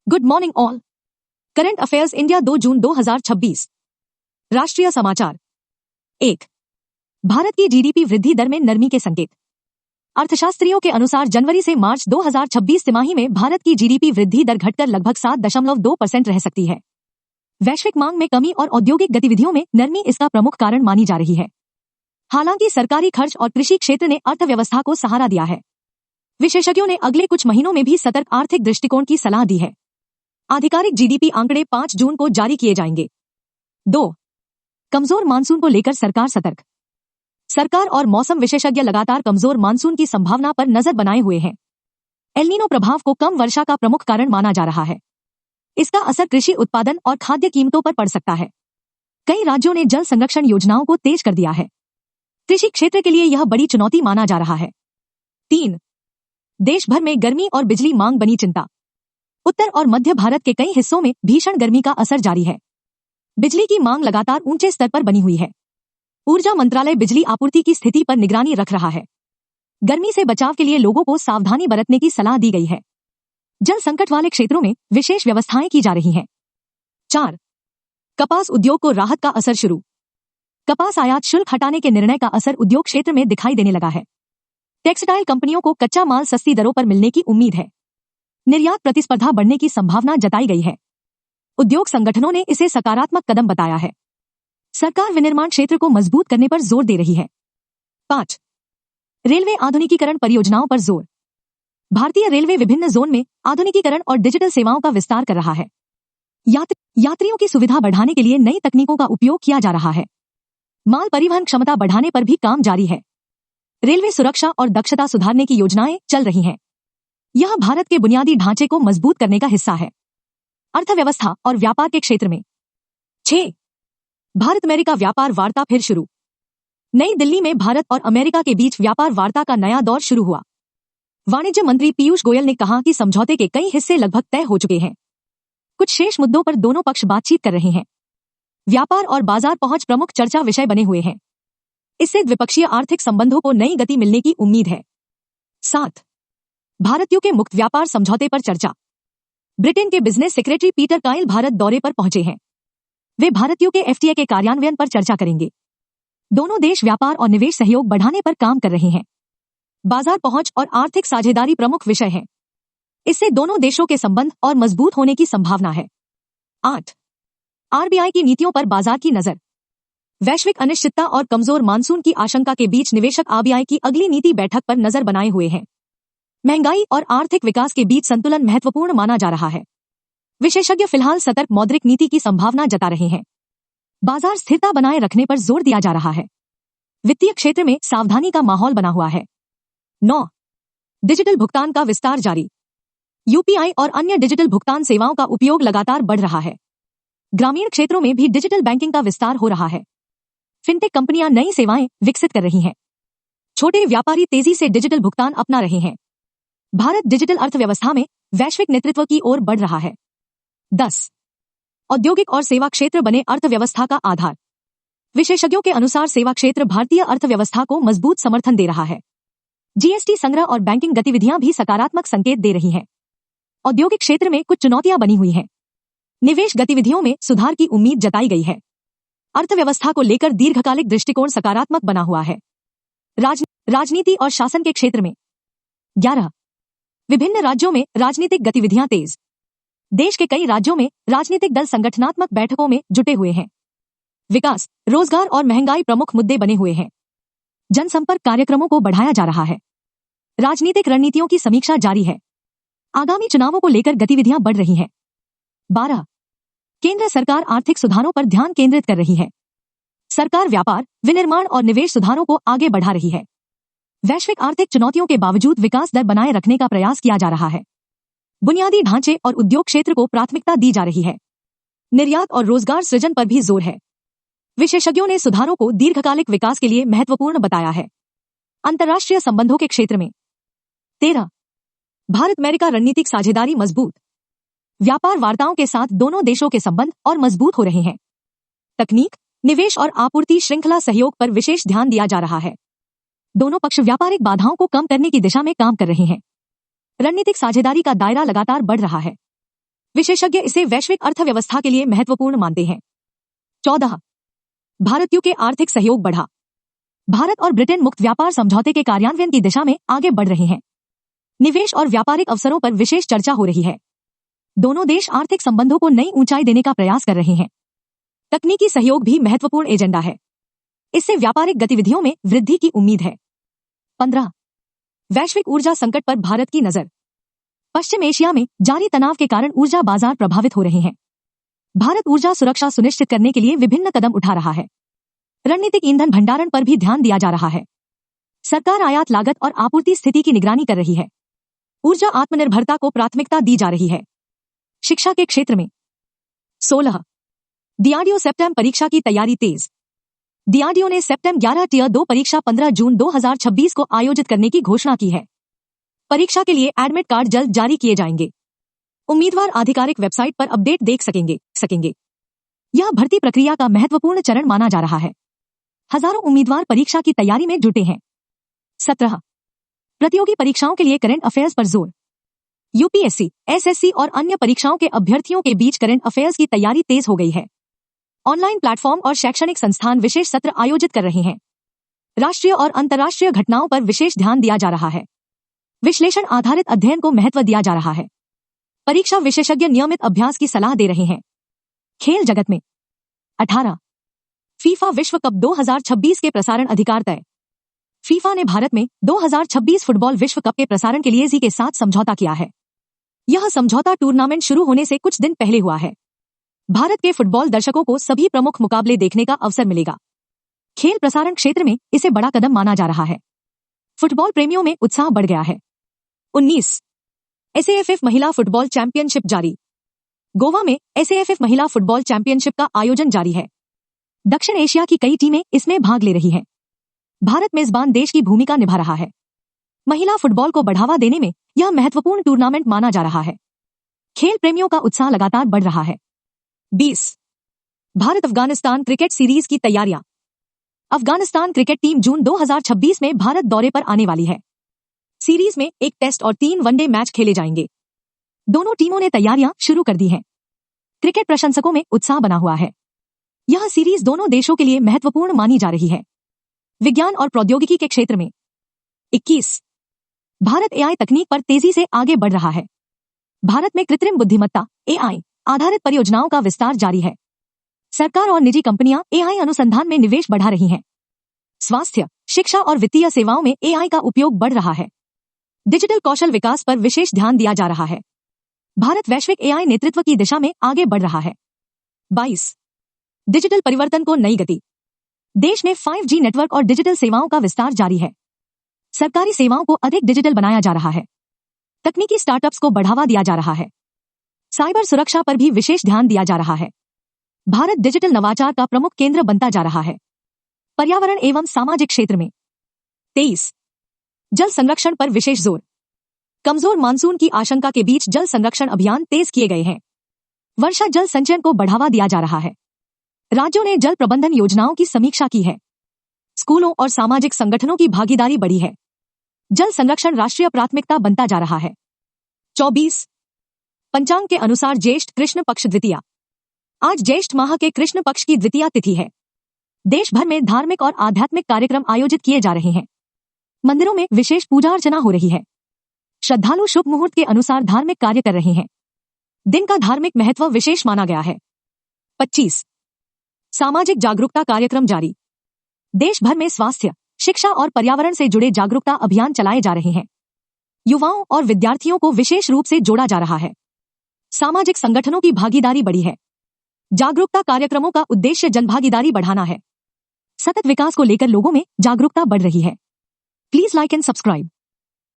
Good morning all. Current affairs India 2 जून 2026। राष्ट्रीय समाचार। 1। भारत की जीडीपी वृद्धि दर में नरमी के संकेत। अर्थशास्त्रियों के अनुसार जनवरी से मार्च 2026 तिमाही में भारत की जीडीपी वृद्धि दर घटकर लगभग 7.2% रह सकती है। वैश्विक मांग में कमी और औद्योगिक गतिविधियों में नरमी इसका प्रमुख कारण मानी जा रही है। हालांकि सरकारी खर्च और कृषि क्षेत्र ने अर्थव्यवस्था को सहारा दिया है। विशेषज्ञों ने अगले कुछ महीनों में भी सतर्क आर्थिक दृष्टिकोण की सलाह दी है। आधिकारिक जीडीपी आंकड़े 5 जून को जारी किए जाएंगे। 2। कमजोर मानसून को लेकर सरकार सतर्क। सरकार और मौसम विशेषज्ञ लगातार कमजोर मानसून की संभावना पर नजर बनाए हुए हैं। एल नीनो प्रभाव को कम वर्षा का प्रमुख कारण माना जा रहा है। इसका असर कृषि उत्पादन और खाद्य कीमतों पर पड़ सकता है। कई राज्यों ने जल संरक्षण योजनाओं को तेज कर दिया है। कृषि क्षेत्र के लिए यह बड़ी चुनौती माना जा रहा है। 3। देश भर में गर्मी और बिजली मांग बनी चिंता। उत्तर और मध्य भारत के कई हिस्सों में भीषण गर्मी का असर जारी है। बिजली की मांग लगातार ऊंचे स्तर पर बनी हुई है। ऊर्जा मंत्रालय बिजली आपूर्ति की स्थिति पर निगरानी रख रहा है। गर्मी से बचाव के लिए लोगों को सावधानी बरतने की सलाह दी गई है। जल संकट वाले क्षेत्रों में विशेष व्यवस्थाएं की जा रही हैं। 4। कपास उद्योग को राहत का असर शुरू। कपास आयात शुल्क हटाने के निर्णय का असर उद्योग क्षेत्र में दिखाई देने लगा है। टेक्सटाइल कंपनियों को कच्चा माल सस्ती दरों पर मिलने की उम्मीद है। निर्यात प्रतिस्पर्धा बढ़ने की संभावना जताई गई है। उद्योग संगठनों ने इसे सकारात्मक कदम बताया है। सरकार विनिर्माण क्षेत्र को मजबूत करने पर जोर दे रही है। 5। रेलवे आधुनिकीकरण परियोजनाओं पर जोर। भारतीय रेलवे विभिन्न जोन में आधुनिकीकरण और डिजिटल सेवाओं का विस्तार कर रहा है। यात्रियों की सुविधा बढ़ाने के लिए नई तकनीकों का उपयोग किया जा रहा है। माल परिवहन क्षमता बढ़ाने पर भी काम जारी है। रेलवे सुरक्षा और दक्षता सुधारने की योजनाएं चल रही हैं। यह भारत के बुनियादी ढांचे को मजबूत करने का हिस्सा है। अर्थव्यवस्था और व्यापार के क्षेत्र में 6। भारत अमेरिका व्यापार वार्ता फिर शुरू। नई दिल्ली में भारत और अमेरिका के बीच व्यापार वार्ता का नया दौर शुरू हुआ। वाणिज्य मंत्री पीयूष गोयल ने कहा कि समझौते के कई हिस्से लगभग तय हो चुके हैं। कुछ शेष मुद्दों पर दोनों पक्ष बातचीत कर रहे हैं। व्यापार और बाजार पहुंच प्रमुख चर्चा विषय बने हुए हैं। इससे द्विपक्षीय आर्थिक संबंधों को नई गति मिलने की उम्मीद है। 7। भारत यूके मुक्त व्यापार समझौते पर चर्चा। ब्रिटेन के business secretary Peter Kyle Bharat दौरे पर पहुंचे हैं। वे भारत यूके एफटीए के कार्यान्वयन पर चर्चा करेंगे। दोनों देश व्यापार और निवेश सहयोग बढ़ाने पर काम कर रहे हैं। बाजार पहुंच और आर्थिक साझेदारी प्रमुख विषय हैं। इससे दोनों देशों के संबंध और मजबूत होने की संभावना है। 8। आरबीआई की नीतियों पर बाजार की नजर। वैश्विक अनिश्चितता और कमजोर मानसून की आशंका के बीच निवेशक आरबीआई की अगली नीति बैठक पर नजर बनाए हुए हैं। महंगाई और आर्थिक विकास के बीच संतुलन महत्वपूर्ण माना जा रहा है। विशेषज्ञ फिलहाल सतर्क मौद्रिक नीति की संभावना जता रहे हैं। बाजार स्थिरता बनाए रखने पर जोर दिया जा रहा है। वित्तीय क्षेत्र में सावधानी का माहौल बना हुआ है। 9। डिजिटल भुगतान का विस्तार जारी। यूपीआई और अन्य डिजिटल भुगतान सेवाओं का उपयोग लगातार बढ़ रहा है। ग्रामीण क्षेत्रों में भी डिजिटल बैंकिंग का विस्तार हो रहा है। फिनटेक कंपनियां नई सेवाएं विकसित कर रही हैं। छोटे व्यापारी तेजी से डिजिटल भुगतान अपना रहे हैं। भारत डिजिटल अर्थव्यवस्था में वैश्विक नेतृत्व की ओर बढ़ रहा है। 10। औद्योगिक और सेवा क्षेत्र बने अर्थव्यवस्था का आधार। विशेषज्ञों के अनुसार सेवा क्षेत्र भारतीय अर्थव्यवस्था को मजबूत समर्थन दे रहा है। जीएसटी संग्रह और बैंकिंग गतिविधियां भी सकारात्मक संकेत दे रही हैं। औद्योगिक क्षेत्र में कुछ चुनौतियां बनी हुई हैं। निवेश गतिविधियों में सुधार की उम्मीद जताई गई है। अर्थव्यवस्था को लेकर दीर्घकालिक दृष्टिकोण सकारात्मक बना हुआ है। राजनीति और शासन के क्षेत्र में 11। विभिन्न राज्यों में राजनीतिक गतिविधियां तेज। देश के कई राज्यों में राजनीतिक दल संगठनात्मक बैठकों में जुटे हुए हैं। विकास, रोजगार और महंगाई प्रमुख मुद्दे बने हुए हैं। जनसंपर्क कार्यक्रमों को बढ़ाया जा रहा है। राजनीतिक रणनीतियों की समीक्षा जारी है। आगामी चुनावों को लेकर गतिविधियां बढ़ रही हैं। 12। केंद्र सरकार आर्थिक सुधारों पर ध्यान केंद्रित कर रही है। सरकार व्यापार, विनिर्माण और निवेश सुधारों को आगे बढ़ा रही है। वैश्विक आर्थिक चुनौतियों के बावजूद विकास दर बनाए रखने का प्रयास किया जा रहा है। बुनियादी ढांचे और उद्योग क्षेत्र को प्राथमिकता दी जा रही है। निर्यात और रोजगार सृजन पर भी जोर है। विशेषज्ञों ने सुधारों को दीर्घकालिक विकास के लिए महत्वपूर्ण बताया है। अंतर्राष्ट्रीय संबंधों के क्षेत्र में 13। भारत अमेरिका रणनीतिक साझेदारी मजबूत। व्यापार वार्ताओं के साथ दोनों देशों के संबंध और मजबूत हो रहे हैं। तकनीक, निवेश और आपूर्ति श्रृंखला सहयोग पर विशेष ध्यान दिया जा रहा है। दोनों पक्ष व्यापारिक बाधाओं को कम करने की दिशा में काम कर रहे हैं। रणनीतिक साझेदारी का दायरा लगातार बढ़ रहा है। विशेषज्ञ इसे वैश्विक अर्थव्यवस्था के लिए महत्वपूर्ण मानते हैं। 14 भारत यूके आर्थिक सहयोग बढ़ा। भारत और ब्रिटेन मुक्त व्यापार समझौते के कार्यान्वयन की दिशा में आगे बढ़ रहे हैं। निवेश और व्यापारिक अवसरों पर विशेष चर्चा हो रही है। दोनों देश आर्थिक संबंधों को नई ऊंचाई देने का प्रयास कर रहे हैं। तकनीकी सहयोग भी महत्वपूर्ण एजेंडा है। इससे व्यापारिक गतिविधियों में वृद्धि की उम्मीद है। 15 वैश्विक ऊर्जा संकट पर भारत की नजर। पश्चिम एशिया में जारी तनाव के कारण ऊर्जा बाजार प्रभावित हो रहे हैं। भारत ऊर्जा सुरक्षा सुनिश्चित करने के लिए विभिन्न कदम उठा रहा है। रणनीतिक ईंधन भंडारण पर भी ध्यान दिया जा रहा है। सरकार आयात लागत और आपूर्ति स्थिति की निगरानी कर रही है। ऊर्जा आत्मनिर्भरता को प्राथमिकता दी जा रही है। शिक्षा के क्षेत्र में 16 डीआरडीओ सेप्टेम परीक्षा की तैयारी तेज। डीआरडीओ ने सेप्टेम 11 टियर 2 परीक्षा 15 जून 2026 को आयोजित करने की घोषणा की है। परीक्षा के लिए एडमिट कार्ड जल्द जारी किए जाएंगे। उम्मीदवार आधिकारिक वेबसाइट पर अपडेट देख सकेंगे। यह भर्ती प्रक्रिया का महत्वपूर्ण चरण माना जा रहा है। हजारों उम्मीदवार परीक्षा की तैयारी में जुटे हैं। 17 प्रतियोगी परीक्षाओं के लिए करंट अफेयर्स पर जोर। यूपीएससी, एसएससी और अन्य परीक्षाओं के अभ्यर्थियों के बीच करंट अफेयर्स की तैयारी तेज हो गई है। ऑनलाइन प्लेटफॉर्म और शैक्षणिक संस्थान विशेष सत्र आयोजित कर रहे हैं। राष्ट्रीय और अंतर्राष्ट्रीय घटनाओं पर विशेष ध्यान दिया जा रहा है। विश्लेषण आधारित अध्ययन को महत्व दिया जा रहा है। परीक्षा विशेषज्ञ नियमित अभ्यास की सलाह दे रहे हैं। खेल जगत में 18 फीफा विश्व कप 2026 के प्रसारण अधिकार तय। फीफा ने भारत में 2026 फुटबॉल विश्व कप के प्रसारण के लिए जी के साथ समझौता किया है। यह समझौता टूर्नामेंट शुरू होने से कुछ दिन पहले हुआ है। भारत के फुटबॉल दर्शकों को सभी प्रमुख मुकाबले देखने का अवसर मिलेगा। खेल प्रसारण क्षेत्र में इसे बड़ा कदम माना जा रहा है। फुटबॉल प्रेमियों में उत्साह बढ़ गया है। 19 एसएएफएफ महिला फुटबॉल चैंपियनशिप जारी। गोवा में एसएएफएफ महिला फुटबॉल चैंपियनशिप का आयोजन जारी है। दक्षिण एशिया की कई टीमें इसमें भाग ले रही हैं। भारत मेजबान देश की भूमिका निभा रहा है। महिला फुटबॉल को बढ़ावा देने में यह महत्वपूर्ण टूर्नामेंट माना जा रहा है। खेल प्रेमियों का उत्साह लगातार बढ़ रहा है। 20 भारत अफगानिस्तान क्रिकेट सीरीज की तैयारियां। अफगानिस्तान क्रिकेट टीम जून 2026 में भारत दौरे पर आने वाली है। सीरीज में 1 टेस्ट और 3 वनडे मैच खेले जाएंगे। दोनों टीमों ने तैयारियां शुरू कर दी हैं। क्रिकेट प्रशंसकों में उत्साह बना हुआ है। यह सीरीज दोनों देशों के लिए महत्वपूर्ण मानी जा रही है। विज्ञान और प्रौद्योगिकी के क्षेत्र में 21 भारत एआई तकनीक पर तेजी से आगे बढ़ रहा है। भारत में कृत्रिम बुद्धिमत्ता एआई आधारित परियोजनाओं का विस्तार जारी है। सरकार और निजी कंपनियां एआई अनुसंधान में निवेश बढ़ा रही हैं। स्वास्थ्य, शिक्षा और वित्तीय सेवाओं में एआई का उपयोग बढ़ रहा है। डिजिटल कौशल विकास पर विशेष ध्यान दिया जा रहा है। भारत वैश्विक एआई नेतृत्व की दिशा में आगे बढ़ रहा है। 22 डिजिटल परिवर्तन को नई गति। देश में 5G नेटवर्क और डिजिटल सेवाओं का विस्तार जारी है। सरकारी सेवाओं को अधिक डिजिटल बनाया जा रहा है। तकनीकी स्टार्टअप्स को बढ़ावा दिया जा रहा है। साइबर सुरक्षा पर भी विशेष ध्यान दिया जा रहा है। भारत डिजिटल नवाचार का प्रमुख केंद्र बनता जा रहा है। पर्यावरण एवं सामाजिक क्षेत्र में 23 जल संरक्षण पर विशेष जोर। कमजोर मानसून की आशंका के बीच जल संरक्षण अभियान तेज किए गए हैं। वर्षा जल संचयन को बढ़ावा दिया जा रहा है। राज्यों ने जल प्रबंधन योजनाओं की समीक्षा की है। स्कूलों और सामाजिक संगठनों की भागीदारी बढ़ी है। जल संरक्षण राष्ट्रीय प्राथमिकता बनता जा रहा है। 24 पंचांग के अनुसार ज्येष्ठ कृष्ण पक्ष द्वितीया। आज ज्येष्ठ माह के कृष्ण पक्ष की द्वितीया तिथि है। देश भर में धार्मिक और आध्यात्मिक कार्यक्रम आयोजित किए जा रहे हैं। मंदिरों में विशेष पूजा अर्चना हो रही है। श्रद्धालु शुभ मुहूर्त के अनुसार धार्मिक कार्य कर रहे हैं। दिन का धार्मिक महत्व विशेष माना गया है। 25 सामाजिक जागरूकता कार्यक्रम जारी। देश भर में स्वास्थ्य, शिक्षा और पर्यावरण से जुड़े जागरूकता अभियान चलाए जा रहे हैं। युवाओं और विद्यार्थियों को विशेष रूप से जोड़ा जा रहा है। सामाजिक संगठनों की भागीदारी बढ़ी है। जागरूकता कार्यक्रमों का उद्देश्य जनभागीदारी बढ़ाना है। सतत विकास को लेकर लोगों में जागरूकता बढ़ रही है। Please like and subscribe.